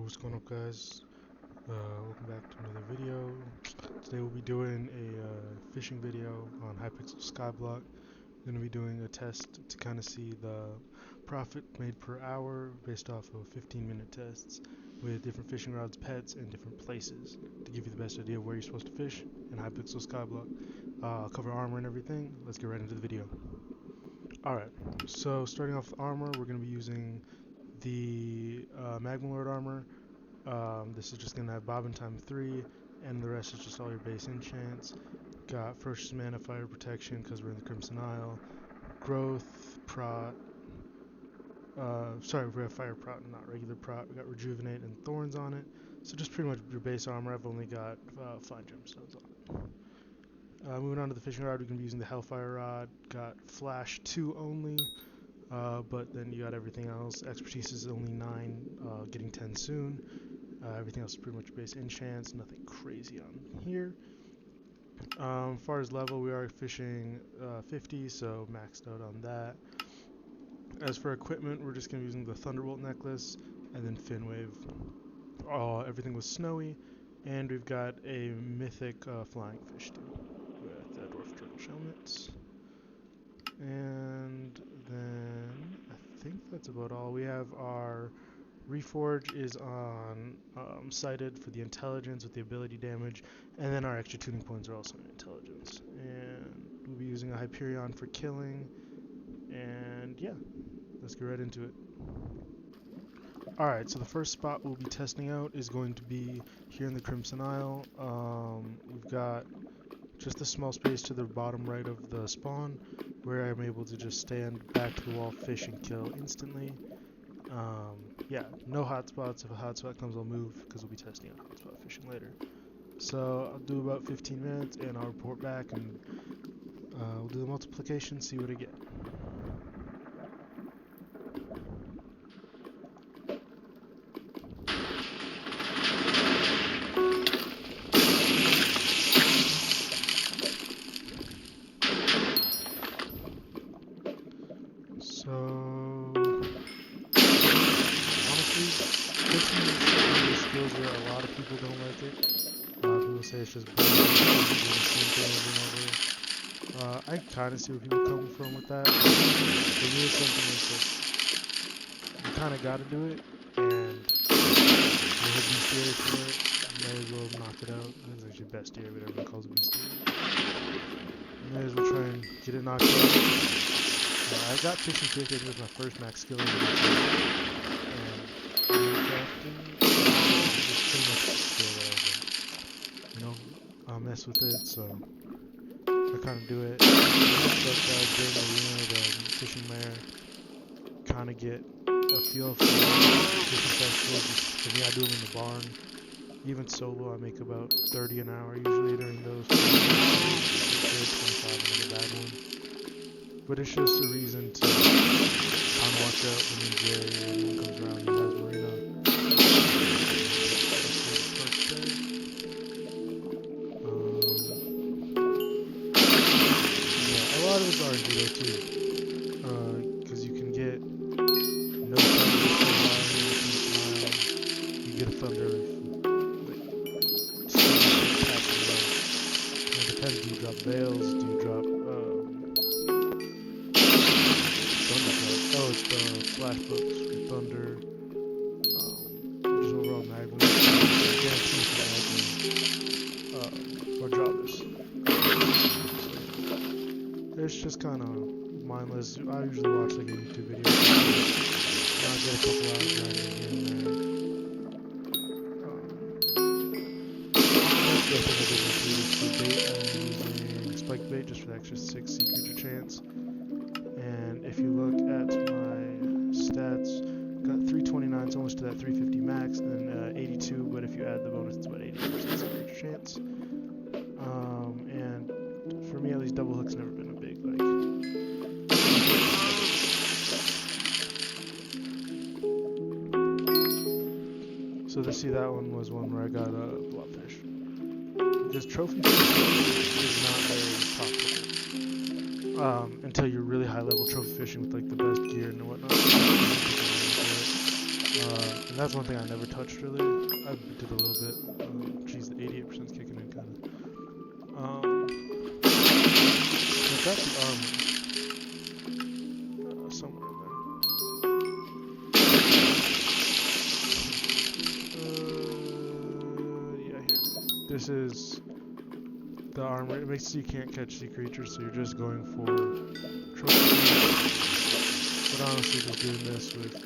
what's going up, guys? Welcome back to another video. Today we'll be doing a fishing video on Hypixel SkyBlock. We're going to be doing a test to kind of see the profit made per hour based off of 15-minute tests with different fishing rods, pets, and different places to give you the best idea of where you're supposed to fish in Hypixel SkyBlock. I'll cover armor and everything. Let's get right into the video. Alright, so starting off with armor, we're going to be using the Magma Lord armor. This is just going to have Bobbin time 3, and the rest is just all your base enchants. Got Ferocious Mana, Fire Protection because we're in the Crimson Isle, Growth, Prot, sorry, we have Fire Prot and not regular Prot. We got Rejuvenate and Thorns on it, so just pretty much your base armor. I've only got Fine Gemstones on it. Moving on to the fishing rod, we're going to be using the Hellfire Rod. Got Flash 2 only. But then you got everything else. Expertise is only 9, getting 10 soon. Everything else is pretty much base enchants, nothing crazy on here. As far as level, we are fishing 50, so maxed out on that. As for equipment, we're just going to be using the Thunderbolt necklace and then Fin Wave. Everything was snowy, and we've got a mythic flying fish still with the Dwarf Turtle Shellnets. And then I think that's about all. We have our Reforge is on sighted for the intelligence with the ability damage, and then our extra tuning points are also in intelligence. And we'll be using a Hyperion for killing, and yeah, let's get right into it. Alright, so the first spot we'll be testing out is going to be here in the Crimson Isle. We've got just a small space to the bottom right of the spawn where I'm able to just stand back to the wall, fish, and kill instantly. Yeah, no hotspots. If a hotspot comes, I'll move because we'll be testing out hotspot fishing later. So I'll do about 15 minutes and I'll report back, and we'll do the multiplication, see what I get. So, honestly, fishing is one of those skills where a lot of people don't like it. People say it's just boring, doing the same thing over and over. I kind of see where people come from with that. For me, it's something that's like, you kind of got to do it, and the whole bestiary for it, you might as well knock it out. It's actually bestiary, but everyone calls it bestiary. You might as well try and get it knocked out. I got fishing 50, it was my first max skill in the game, and crafting is pretty much the skill that I was like, you know, I'll mess with it, so I kind of do it. During the arena, the fishing mare, kind of get a feel for fishing festivals. For me, I do them in the barn. Even solo, I make about 30 an hour usually during those. 25 another bad one. But it's just a reason to kind of watch out when everyone comes around and has marina. Yeah, a lot of it's RNG though too, because you can get no thunder, you get a thunder, like, it depends, do you drop veils, do you drop it's the flash books for thunder, just overall magma, guarantee for magma, or drop this. So, it's just kind of mindless. I usually watch like a YouTube video, and I'll get a couple hours grinding here and there. That's the thing I did with this for bait. I'm using spike bait just for the extra 6 sea creature chance. And if you look at my stats, got 329, so almost to that 350 max, and then 82, but if you add the bonus, it's about 80% secret chance. And for me, at least, double hook's never been a big, like... So to see that one was one where I got a blobfish. Because trophy fishing is not very profitable. Until you're really high level trophy fishing with like the best gear and whatnot. And that's one thing I never touched really. I did a little bit. Geez, the 88% is kicking in kind of. I've got the armor somewhere in there. Yeah, here. This is the armor. It makes it so you can't catch sea creatures, so you're just going for trophies. But honestly, just doing this with a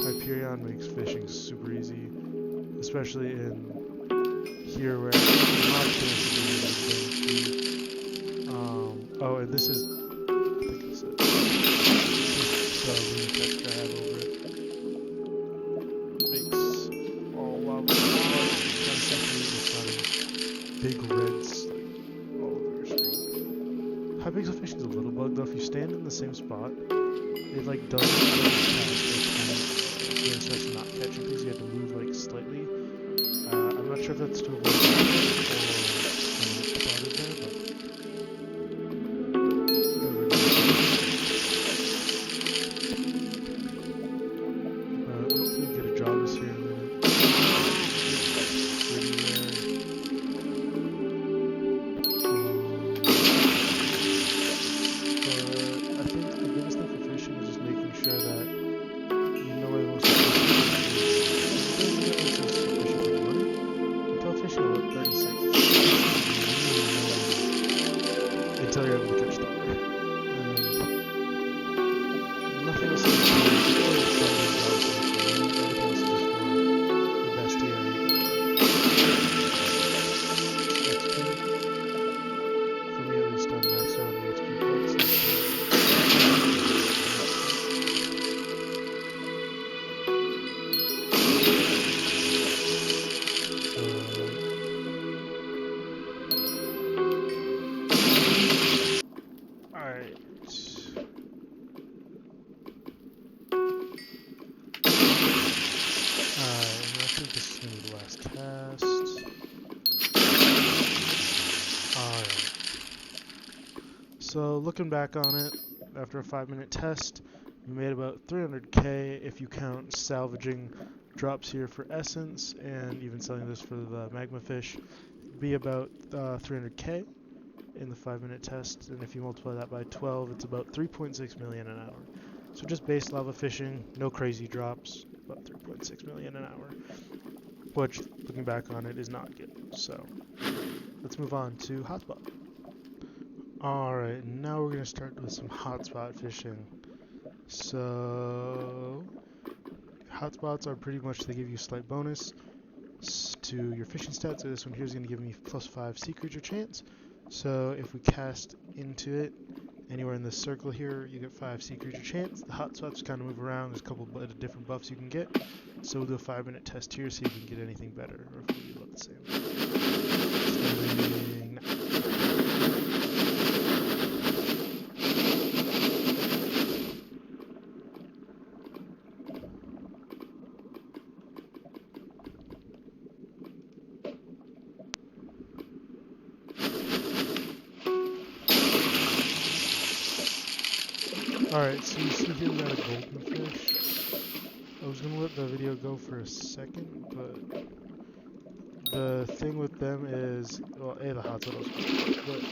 Hyperion makes fishing super easy, especially in here where it's not oh, and this is, I think it's it. This lunar text I have over it. Makes all lava big reds all over your screen. Hypixel fishing is a little bug though. If you stand in the same spot, it like doesn't go past it starts not catching things. You have to move like slightly. I'm not sure if that's to avoid or spotted there, but hopefully get a job this here in a minute. I think the biggest thing for fishing is just making sure that you know where the most efficient fishing about 36 until you're able to catch them. Nothing else is So looking back on it, after a 5-minute test, we made about 300k if you count salvaging drops here for essence and even selling this for the magma fish. It'd be about 300k in the 5-minute test, and if you multiply that by 12, it's about 3.6 million an hour. So just base lava fishing, no crazy drops, about 3.6 million an hour, which looking back on it is not good. So let's move on to Hotspot. Alright, now we're going to start with some hotspot fishing. So, hotspots are pretty much, they give you a slight bonus to your fishing stats. So this one here is going to give me +5 sea creature chance. So if we cast into it, anywhere in this circle here, you get 5 sea creature chance. The hotspots kind of move around, there's a couple of different buffs you can get. So we'll do a 5-minute test here, see if we can get anything better, or if we do about the same. Alright, so you see here we got a golden fish. I was going to let the video go for a second, but the thing with them is, well, the hotspot was good, but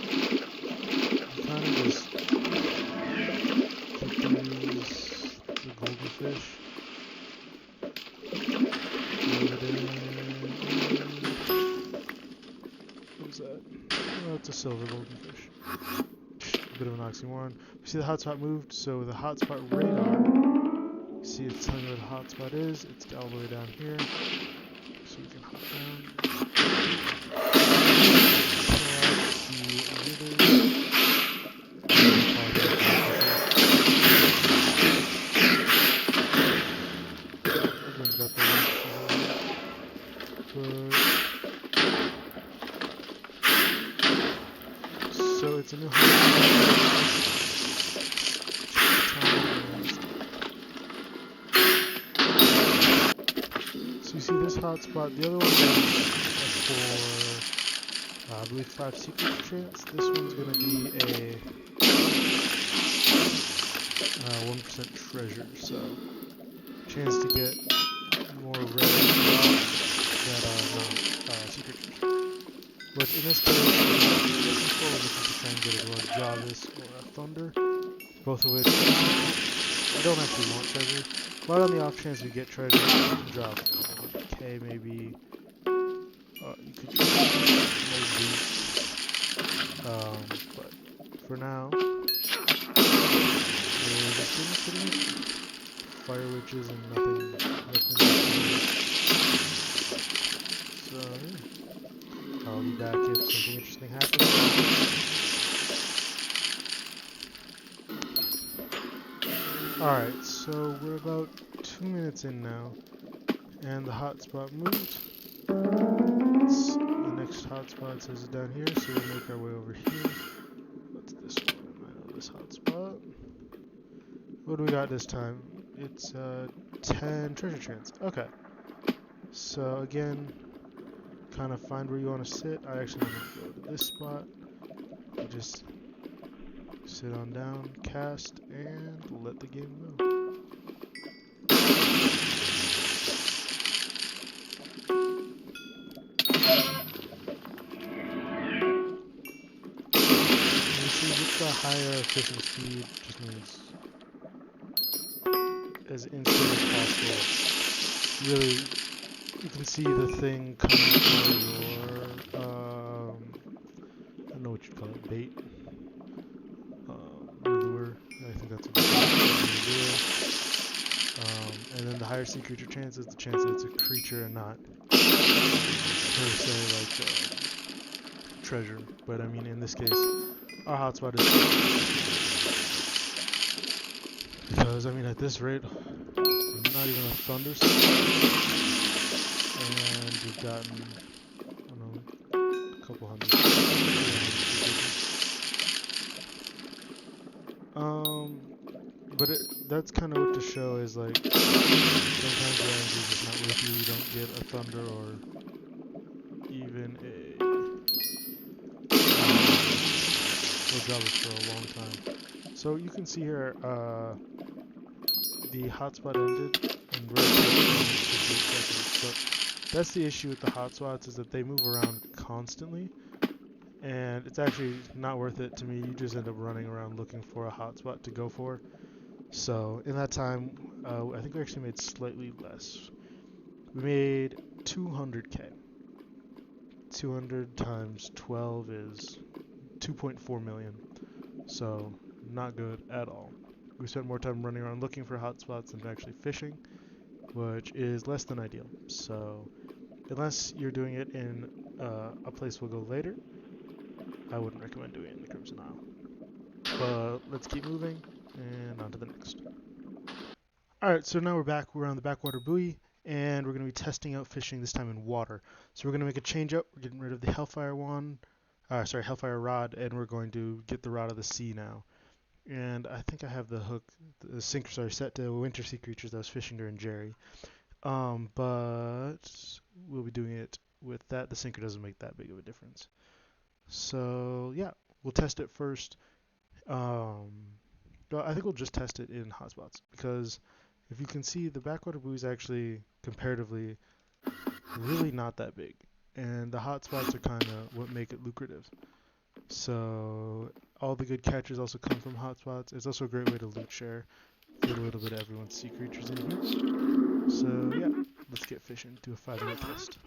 you kind of just keep the golden fish. What is that? Oh, it's a silver golden fish. Bit of an oxymoron. We see the hotspot moved, so with the hotspot radar, you see it's telling you where the hotspot is. It's all the way down here, so we can hop down. Everyone's got the so it's a new So you see this hotspot, the other one is for, I believe 5 secret chance. This one's going to be a 1% treasure, so chance to get more rare jobs that are not secret. Which in this case, we're looking to try and get a Jarvis or a Thunder, both of which I don't actually want treasure, but on the off chance we get treasure, you can drop a couple 100k maybe. You could maybe, but for now, we're just getting fire witches and nothing so yeah. I'll be back if something interesting happens. Alright, so we're about 2 minutes in now, and the hotspot moved. The next hotspot says it's down here, so we'll make our way over here. What's this one? I know this hotspot. What do we got this time? It's 10 treasure chance. Okay. So again, kind of find where you want to sit. I actually want to go to this spot. You just sit on down, cast, and let the game go. The higher fishing speed just means as instant as possible. Really, you can see the thing coming for your, I don't know what you call it, bait, your lure. I think that's a good lure. And then the higher sea creature chance is the chance that it's a creature and not per se like treasure. But I mean, in this case, our hotspot is because I mean at this rate, not even a thunderstorm, and we've gotten I don't know a couple hundred. But that's kind of what the show is like. Sometimes your energy is just not with you. You don't get a thunder or even a job for a long time. So you can see here, the hotspot ended and we're at 58 seconds. But that's the issue with the hotspots is that they move around constantly, and it's actually not worth it to me. You just end up running around looking for a hotspot to go for. So in that time, I think we actually made slightly less. We made 200k. 200 times 12 is 2.4 million. So not good at all. We spent more time running around looking for hotspots than actually fishing, which is less than ideal. So unless you're doing it in a place we'll go later, I wouldn't recommend doing it in the Crimson Isle. But let's keep moving and on to the next. Alright, so now we're back. We're on the Backwater Bayou, and we're going to be testing out fishing this time in water. So we're going to make a change up. We're getting rid of the Hellfire Hellfire rod, and we're going to get the rod of the sea now. And I think I have the hook, the sinker, set to winter sea creatures that I was fishing during Jerry. But we'll be doing it with that. The sinker doesn't make that big of a difference. So yeah, we'll test it first. I think we'll just test it in hotspots because if you can see, the Backwater Bayou is actually comparatively really not that big, and the hotspots are kind of what make it lucrative. So all the good catches also come from hotspots. It's also a great way to loot share, get a little bit of everyone's sea creatures in here. So yeah, let's get fishing. Do a 5-minute test.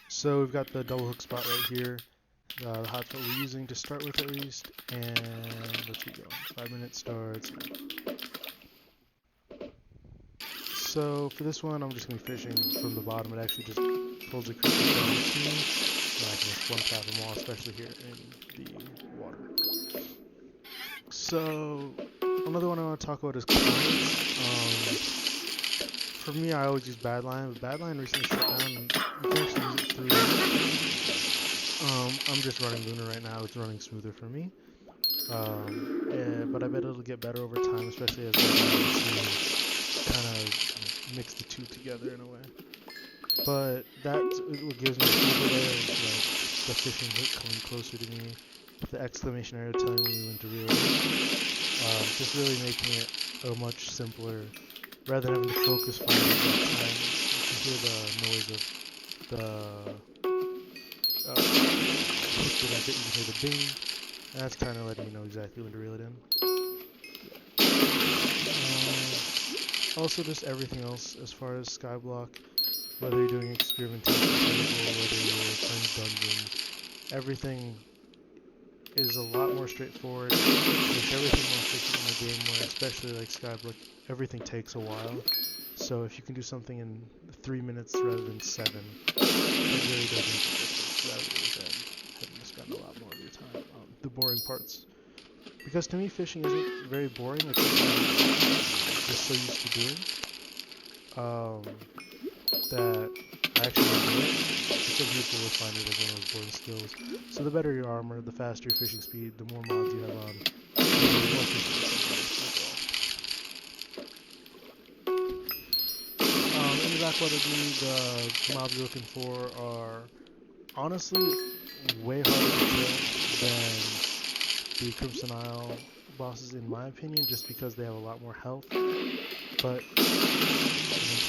So we've got the double hook spot right here. The hotspot we're using to start with at least, and let's get going. 5 minutes starts now. So for this one, I'm just going to be fishing from the bottom. It actually just pulls the creatures down to me, and I can just one tap them all, especially here in the water. So another one I want to talk about is clients. For me, I always use Badline, but Badline recently shut down, and you can actually use it through. I'm just running Luna right now. It's running smoother for me. But I bet it'll get better over time, especially as I kind of mix the two together in a way. But that's what gives me the overlay of like the fishing hook coming closer to me, the exclamation arrow telling me when to reel in. Just really making it a much simpler rather than having to focus for the exact time. You can hear the noise of the hook that I bit. You can hear the ding, and that's kind of letting you know exactly when to reel it in. Also, just everything else as far as SkyBlock, whether you're doing experimentation, whether you're playing dungeons, everything is a lot more straightforward. Makes everything more efficient in the game, where especially like SkyBlock, everything takes a while. So if you can do something in 3 minutes rather than 7, it really does make a difference rather than having to spend a lot more of your time on the boring parts. Because to me, fishing isn't very boring. It's something I'm just so used to doing that I actually enjoy it. But some people would find it as one of those boring skills. So the better your armor, the faster your fishing speed, the more mods you have on, the more fishing you can do overall. In the Backwater Bayou, the mobs you're looking for are honestly way harder to kill than the Crimson Isle bosses, in my opinion, just because they have a lot more health. But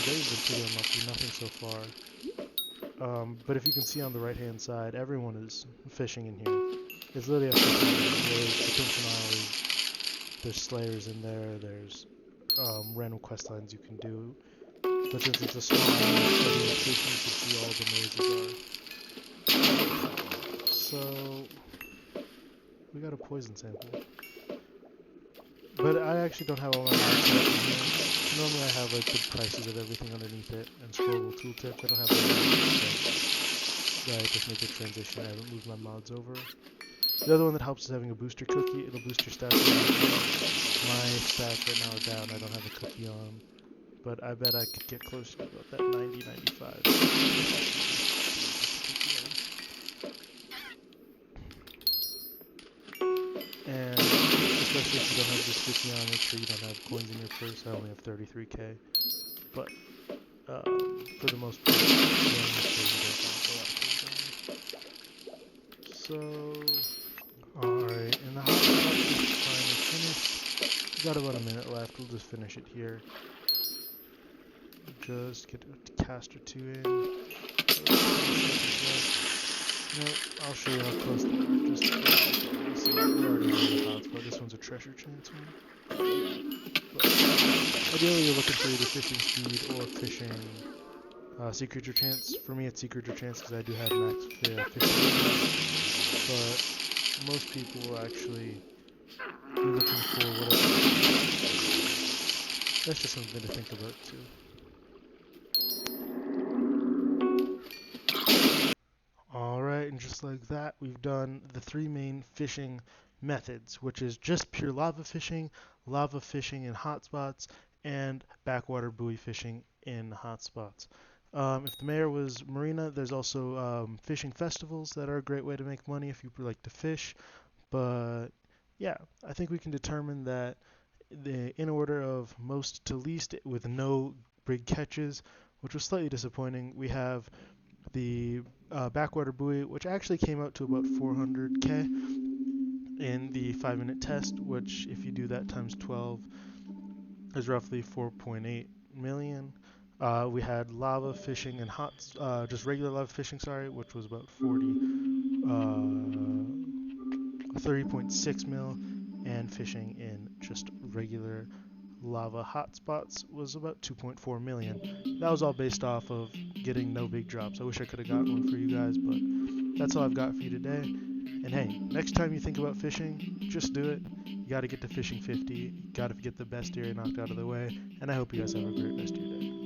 today's been pretty unlucky, nothing so far. But if you can see on the right hand side, everyone is fishing in here. It's literally a fishing island. The Crimson Isle is, there's slayers in there, there's random quest lines you can do. But since it's a small island, everyone's fishing, you can see all the noises are. So, we got a poison sample. But I actually don't have all my mods set up in here. Normally I have like the prices of everything underneath it and scrollable tooltips. I don't have all my mods, I just made the transition. I haven't moved my mods over. The other one that helps is having a booster cookie. It'll boost your stats. My stats right now are down. I don't have a cookie on. But I bet I could get close to about that 90, 95. And especially if you don't have this cookie on, make sure you don't have coins in your purse. I only have 33k. But for the most part, you don't have a lot of coins on. So, alright, and the hotspot is finally finished. We've got about a minute left. We'll just finish it here. Just get a cast or two in. I'll show you how close they are. Just so we're already on the hotspot. This one's a treasure chance one. But ideally, you're looking for either fishing speed or fishing sea creature chance. For me, it's sea creature chance because I do have max fishing. But most people will actually be looking for whatever. That's just something to think about too. Alright, and just like that, we've done the 3 main fishing methods, which is just pure lava fishing in hotspots, and backwater buoy fishing in hotspots. If the mayor was Marina, there's also fishing festivals that are a great way to make money if you like to fish. But yeah, I think we can determine that in order of most to least with no big catches, which was slightly disappointing, we have the backwater buoy, which actually came out to about 400k in the 5-minute test, which if you do that times 12 is roughly 4.8 million. We had lava fishing and just regular lava fishing, which was about 30.6 mil, and fishing in just regular lava hotspots was about 2.4 million. That was all based off of getting no big drops. I wish I could have gotten one for you guys, but that's all I've got for you today. And hey, next time you think about fishing, just do it. You got to get to fishing 50. You got to get the best area knocked out of the way. And I hope you guys have a great rest of your day.